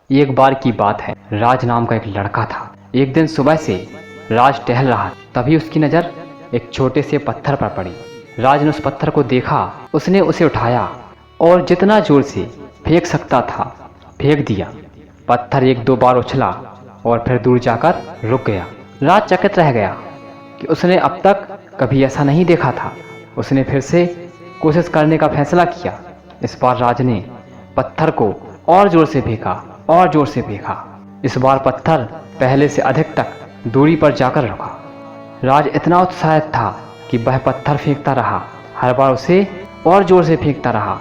एक बार की बात है, राज नाम का एक लड़का था। एक दिन सुबह से राज टहल रहा, तभी उसकी नज़र एक छोटे से पत्थर पर पड़ी। राज ने उस पत्थर को देखा, उसने उसे उठाया और जितना जोर से फेंक सकता था फेंक दिया। पत्थर एक दो बार उछला और फिर दूर जाकर रुक गया। राज चकित रह गया कि उसने अब तक कभी ऐसा नहीं देखा था। उसने फिर से कोशिश करने का फैसला किया। इस बार राज ने पत्थर को और जोर से फेंका और जोर से फेंका। इस बार पत्थर पहले से अधिक तक दूरी पर जाकर रुका। राज इतना उत्साहित था कि वह पत्थर फेंकता रहा, हर बार उसे और जोर से फेंकता रहा।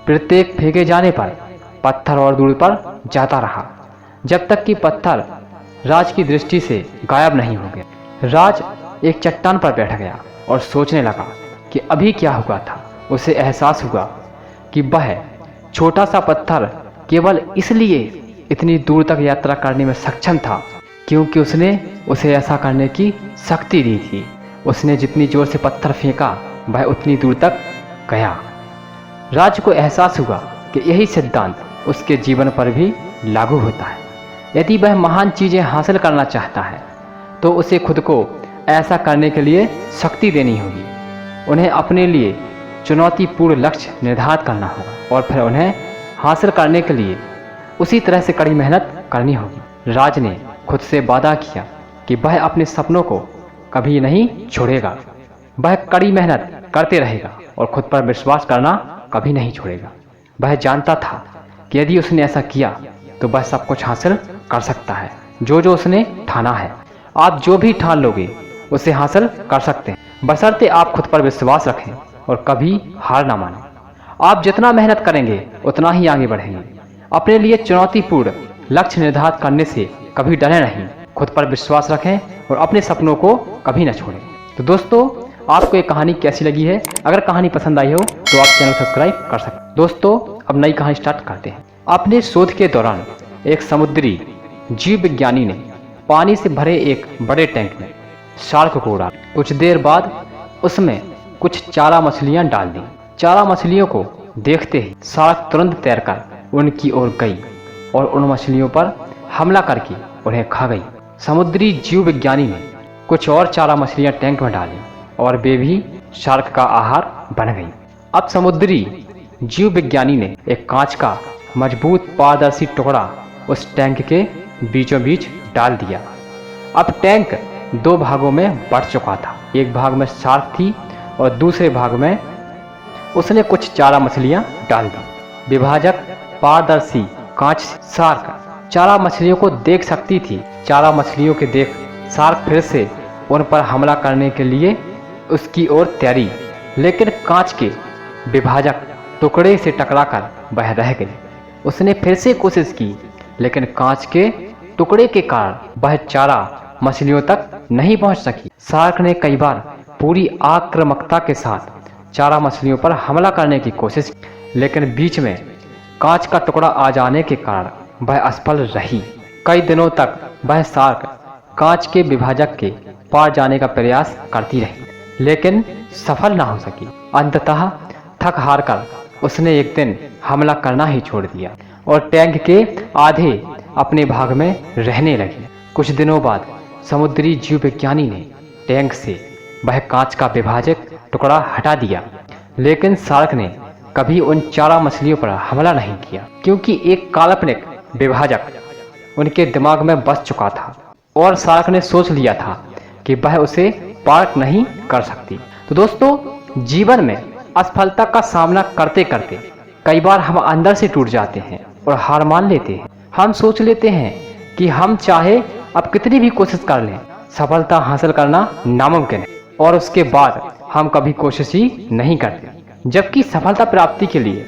प्रत्येक फेंके जाने पर पत्थर और दूरी पर जाता रहा, जब तक कि पत्थर राज की दृष्टि से गायब नहीं हो गया। राज एक चट्टान पर बैठ गया और सोचने लगा कि अभी क्या हुआ था। उसे एहसास हुआ कि वह छोटा सा पत्थर केवल इसलिए इतनी दूर तक यात्रा करने में सक्षम था क्योंकि उसने उसे ऐसा करने की शक्ति दी थी। उसने जितनी जोर से पत्थर फेंका वह उतनी दूर तक गया। राज को एहसास हुआ कि यही सिद्धांत उसके जीवन पर भी लागू होता है। यदि वह महान चीज़ें हासिल करना चाहता है तो उसे खुद को ऐसा करने के लिए शक्ति देनी होगी। उन्हें अपने लिए चुनौतीपूर्ण लक्ष्य निर्धारित करना होगा और फिर उन्हें हासिल करने के लिए उसी तरह से कड़ी मेहनत करनी होगी। राज ने खुद से वादा किया कि वह अपने सपनों को कभी नहीं छोड़ेगा। वह कड़ी मेहनत करते रहेगा और खुद पर विश्वास करना कभी नहीं छोड़ेगा। वह जानता था कि यदि उसने ऐसा किया तो वह सब कुछ हासिल कर सकता है जो उसने ठाना है। आप जो भी ठान लोगे उसे हासिल कर सकते हैं, बशर्ते आप खुद पर विश्वास रखें और कभी हार ना मानें। आप जितना मेहनत करेंगे उतना ही आगे बढ़ेंगे। अपने लिए चुनौतीपूर्ण लक्ष्य निर्धारित करने से कभी डरे नहीं, खुद पर विश्वास रखें और अपने सपनों को कभी न छोड़ें। तो दोस्तों, आपको ये कहानी कैसी लगी है? अगर कहानी पसंद आई हो तो आप चैनल सब्सक्राइब कर सकते हैं। दोस्तों, अब नई कहानी स्टार्ट करते हैं। अपने शोध के दौरान एक समुद्री जीव विज्ञानी ने पानी से भरे एक बड़े टैंक में शार्क को उड़ा। कुछ देर बाद उसमें कुछ चारा मछलियां डाल दी। चारा मछलियों को देखते ही शार्क तुरंत तैरकर उनकी ओर गई और उन मछलियों पर हमला करके उन्हें खा गई। समुद्री जीव विज्ञानी ने कुछ और चारा मछलियां टैंक में डाली और वे भी शार्क का आहार बन गई। अब समुद्री जीव विज्ञानी ने एक कांच का मजबूत पारदर्शी टुकड़ा उस टैंक के बीचों बीच डाल दिया। अब टैंक दो भागों में बंट चुका था। एक भाग में शार्क थी और दूसरे भाग में उसने कुछ चारा मछलियां डाल दी। विभाजक पारदर्शी कांच शार्क चारा मछलियों को देख सकती थी। चारा मछलियों के देख शार्क फिर से उन पर हमला करने के लिए उसकी ओर तैरी, लेकिन कांच के विभाजक टुकड़े से टकराकर वह रह गई। उसने फिर से कोशिश की, लेकिन कांच के टुकड़े के कारण वह चारा मछलियों तक नहीं पहुंच सकी। शार्क ने कई बार पूरी आक्रामकता के साथ चारा मछलियों पर हमला करने की कोशिश की, लेकिन बीच में कांच का टुकड़ा आ जाने के कारण वह असफल रही। कई दिनों तक वह शार्क कांच के विभाजक के पार जाने का प्रयास करती रही, लेकिन सफल ना हो सकी। अंततः थक हार कर उसने एक दिन हमला करना ही छोड़ दिया और टैंक के आधे अपने भाग में रहने लगी। कुछ दिनों बाद समुद्री जीव विज्ञानी ने टैंक से वह कांच का विभाजक टुकड़ा हटा दिया, लेकिन शार्क ने कभी उन चारा मछलियों पर हमला नहीं किया क्योंकि एक काल्पनिक विभाजक उनके दिमाग में बस चुका था और शार्क ने सोच लिया था कि वह उसे पार नहीं कर सकती। तो दोस्तों, जीवन में असफलता का सामना करते करते कई बार हम अंदर से टूट जाते हैं और हार मान लेते हैं। हम सोच लेते हैं कि हम चाहे अब कितनी भी कोशिश कर लें, सफलता हासिल करना नामुमकिन है, और उसके बाद हम कभी कोशिश ही नहीं करते, जबकि सफलता प्राप्ति के लिए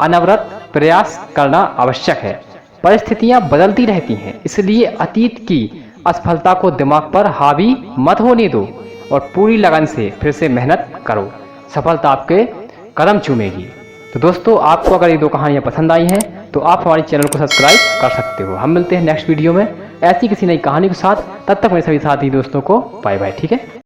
अनवरत प्रयास करना आवश्यक है। परिस्थितियां बदलती रहती हैं, इसलिए अतीत की असफलता को दिमाग पर हावी मत होने दो और पूरी लगन से फिर से मेहनत करो। सफलता आपके कदम चूमेगी। तो दोस्तों, आपको अगर ये दो कहानियां पसंद आई हैं तो आप हमारे चैनल को सब्सक्राइब कर सकते हो। हम मिलते हैं नेक्स्ट वीडियो में ऐसी किसी नई कहानी के साथ। तब तक मेरे सभी साथी दोस्तों को बाय बाय। ठीक है।